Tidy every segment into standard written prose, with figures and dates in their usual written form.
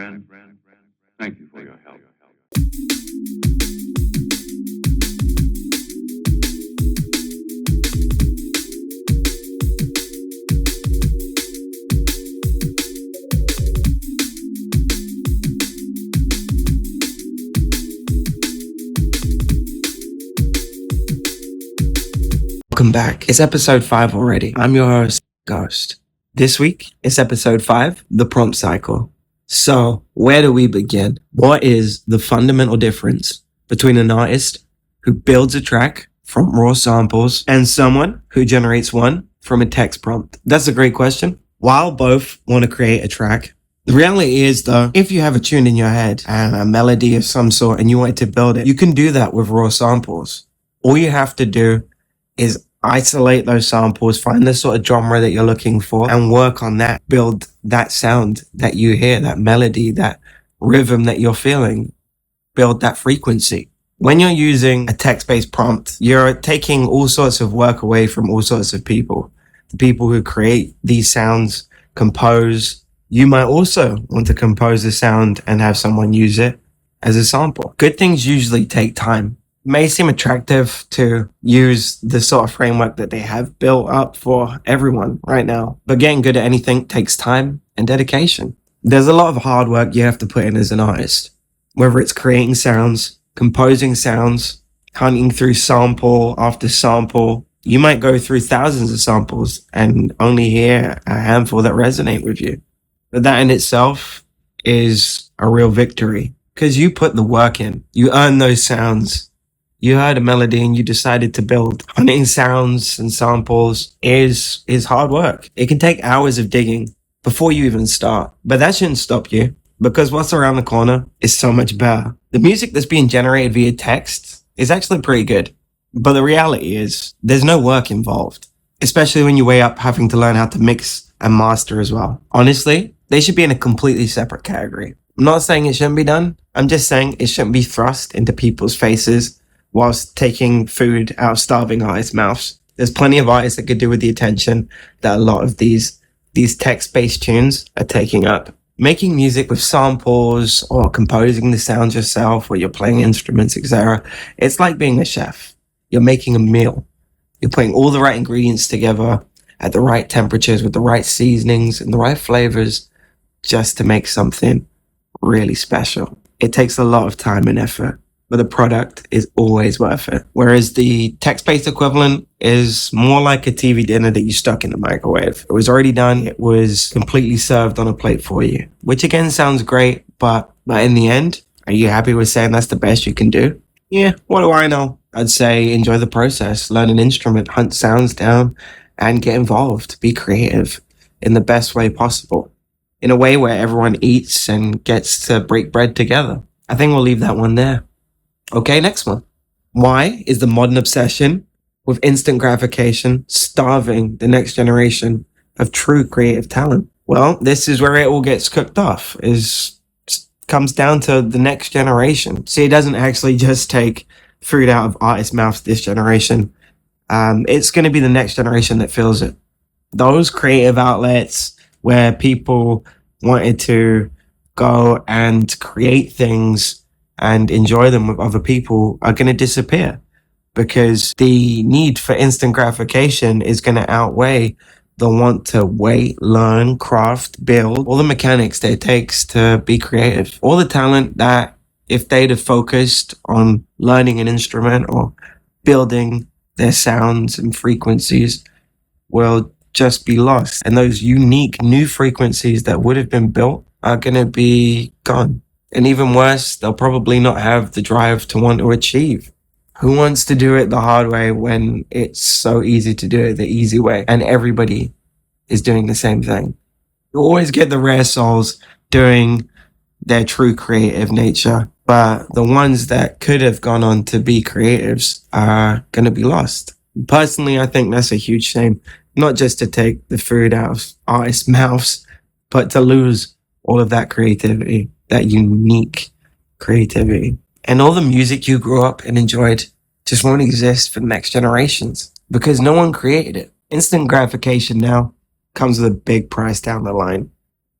Thank you for your help. Welcome back. It's episode 5 already. I'm your host, Ghost. This week, it's episode 5, the prompt cycle. So, where do we begin? What is the fundamental difference between an artist who builds a track from raw samples and someone who generates one from a text prompt? That's a great question. While both want to create a track, the reality is though, if you have a tune in your head and a melody of some sort and you want to build it, you can do that with raw samples. All you have to do is isolate those samples, find the sort of genre that you're looking for and work on that, build that sound that you hear, that melody, that rhythm that you're feeling, build that frequency. When you're using a text-based prompt, you're taking all sorts of work away from all sorts of people. The people who create these sounds, compose. You might also want to compose a sound and have someone use it as a sample. Good things usually take time. May seem attractive to use the sort of framework that they have built up for everyone right now. But getting good at anything takes time and dedication. There's a lot of hard work you have to put in as an artist, whether it's creating sounds, composing sounds, hunting through sample after sample. You might go through thousands of samples and only hear a handful that resonate with you. But that in itself is a real victory because you put the work in, you earn those sounds. You heard a melody and you decided to build. Hunting sounds and samples is hard work. It can take hours of digging before you even start. But that shouldn't stop you because what's around the corner is so much better. The music that's being generated via text is actually pretty good. But the reality is there's no work involved, especially when you weigh up having to learn how to mix and master as well. Honestly, they should be in a completely separate category. I'm not saying it shouldn't be done. I'm just saying it shouldn't be thrust into people's faces whilst taking food out of starving artists' mouths. There's plenty of artists that could do with the attention that a lot of these text-based tunes are taking up. Making music with samples or composing the sounds yourself or you're playing instruments, etc. It's like being a chef. You're making a meal. You're putting all the right ingredients together at the right temperatures with the right seasonings and the right flavors just to make something really special. It takes a lot of time and effort, but the product is always worth it. Whereas the text-based equivalent is more like a TV dinner that you stuck in the microwave. It was already done. It was completely served on a plate for you, which again sounds great, but in the end, are you happy with saying that's the best you can do? Yeah, what do I know? I'd say enjoy the process, learn an instrument, hunt sounds down, and get involved. Be creative in the best way possible, in a way where everyone eats and gets to break bread together. I think we'll leave that one there. Okay, next one. Why is the modern obsession with instant gratification starving the next generation of true creative talent? Well, this is where it all gets cooked off, comes down to the next generation. See, it doesn't actually just take food out of artists' mouths this generation. It's going to be the next generation that feels it. Those creative outlets where people wanted to go and create things and enjoy them with other people are going to disappear because the need for instant gratification is going to outweigh the want to wait, learn, craft, build, all the mechanics that it takes to be creative. All the talent that if they'd have focused on learning an instrument or building their sounds and frequencies will just be lost. And those unique new frequencies that would have been built are going to be gone. And even worse, they'll probably not have the drive to want to achieve. Who wants to do it the hard way when it's so easy to do it the easy way and everybody is doing the same thing? You always get the rare souls doing their true creative nature, but the ones that could have gone on to be creatives are going to be lost. Personally, I think that's a huge shame, not just to take the food out of artists' mouths, but to lose all of that creativity, that unique creativity. And all the music you grew up and enjoyed just won't exist for the next generations because no one created it. Instant gratification now comes with a big price down the line.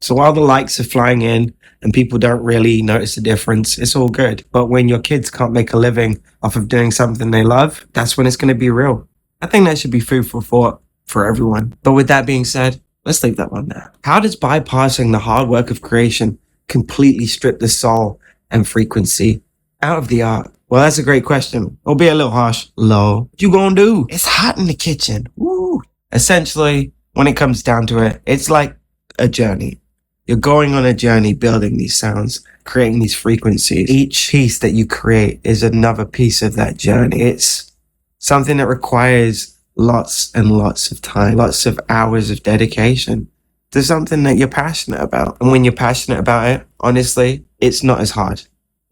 So while the likes are flying in and people don't really notice the difference, it's all good. But when your kids can't make a living off of doing something they love, that's when it's going to be real. I think that should be food for thought for everyone. But with that being said, let's leave that one there. How does bypassing the hard work of creation completely strip the soul and frequency out of the art? Well, that's a great question. It'll be a little harsh. Low. What you gonna do? It's hot in the kitchen. Woo. Essentially, when it comes down to it, it's like a journey. You're going on a journey building these sounds, creating these frequencies. Each piece that you create is another piece of that journey. It's something that requires lots and lots of time, lots of hours of dedication to something that you're passionate about. And when you're passionate about it, honestly, it's not as hard.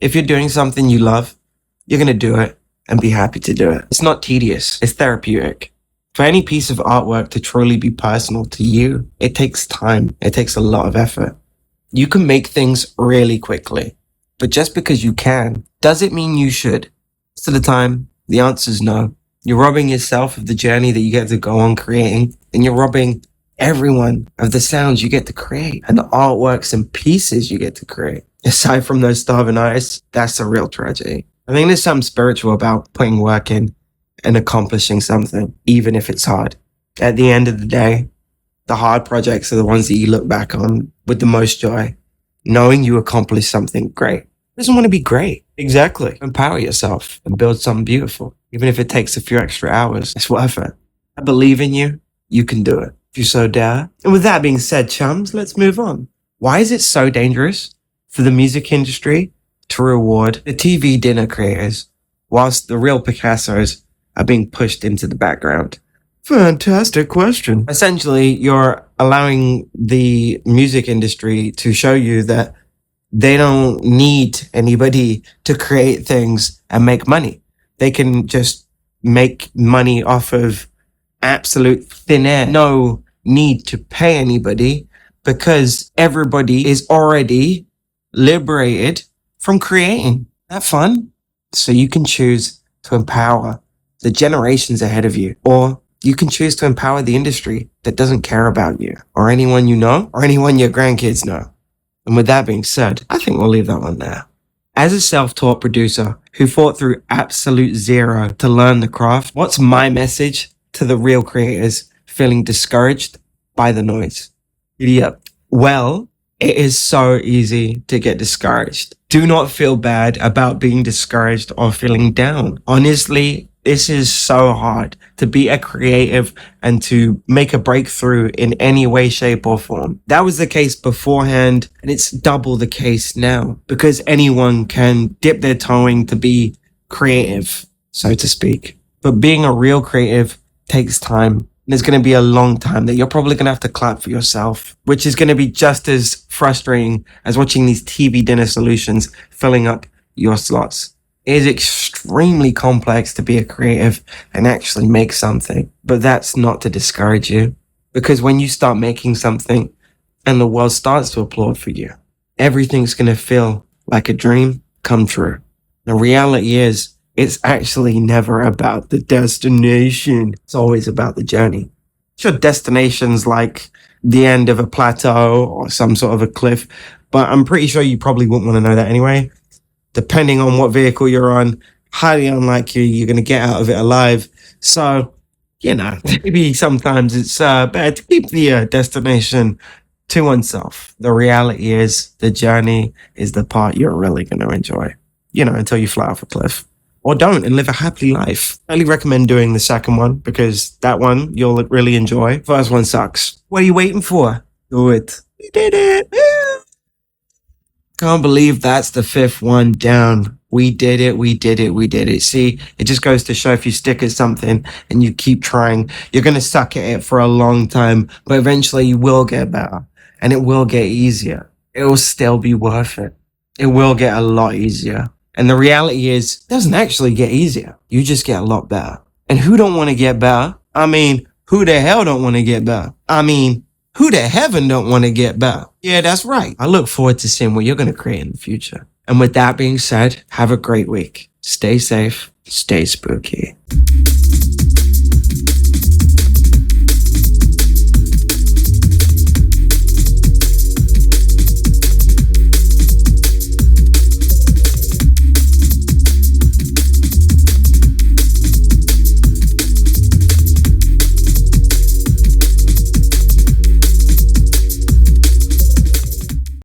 If you're doing something you love, you're going to do it and be happy to do it. It's not tedious. It's therapeutic. For any piece of artwork to truly be personal to you, it takes time. It takes a lot of effort. You can make things really quickly, but just because you can, does it mean you should? Most of the time, the answer is no. You're robbing yourself of the journey that you get to go on creating, and you're robbing everyone of the sounds you get to create and the artworks and pieces you get to create. Aside from those starving artists, that's a real tragedy. I think there's something spiritual about putting work in and accomplishing something, even if it's hard. At the end of the day, the hard projects are the ones that you look back on with the most joy, knowing you accomplished something great. Who doesn't want to be great? Exactly. Empower yourself and build something beautiful. Even if it takes a few extra hours, it's worth it. I believe in you. You can do it if you so dare. And with that being said, chums, let's move on. Why is it so dangerous for the music industry to reward the TV dinner creators whilst the real Picassos are being pushed into the background? Fantastic question. Essentially, you're allowing the music industry to show you that they don't need anybody to create things and make money. They can just make money off of absolute thin air. No need to pay anybody because everybody is already liberated from creating. That fun? So you can choose to empower the generations ahead of you, or you can choose to empower the industry that doesn't care about you or anyone you know or anyone your grandkids know. And with that being said, I think we'll leave that one there. As a self-taught producer who fought through absolute zero to learn the craft, what's my message to the real creators feeling discouraged by the noise? Yep. Well, it is so easy to get discouraged. Do not feel bad about being discouraged or feeling down. Honestly, this is so hard to be a creative and to make a breakthrough in any way, shape, or form. That was the case beforehand, and it's double the case now because anyone can dip their toe in to be creative, so to speak. But being a real creative takes time. There's going to be a long time that you're probably going to have to clap for yourself, which is going to be just as frustrating as watching these TV dinner solutions filling up your slots. It is extremely complex to be a creative and actually make something, but that's not to discourage you, because when you start making something and the world starts to applaud for you, everything's going to feel like a dream come true. The reality is, it's actually never about the destination. It's always about the journey. Sure, destination's like the end of a plateau or some sort of a cliff, but I'm pretty sure you probably wouldn't want to know that anyway. Depending on what vehicle you're on, highly unlikely you're going to get out of it alive. So, maybe sometimes it's better to keep the destination to oneself. The reality is the journey is the part you're really going to enjoy, until you fly off a cliff. Or don't and live a happy life. I highly recommend doing the second one because that one you'll really enjoy. First one sucks. What are you waiting for? Do it. We did it. Can't believe that's the fifth one down. We did it. We did it. We did it. See, it just goes to show if you stick at something and you keep trying, you're going to suck at it for a long time, but eventually you will get better and it will get easier. It will still be worth it. It will get a lot easier. And the reality is, it doesn't actually get easier. You just get a lot better. And who don't want to get better? I mean, who the hell don't want to get better? I mean, who the heaven don't want to get better? Yeah, that's right. I look forward to seeing what you're going to create in the future. And with that being said, have a great week. Stay safe. Stay spooky.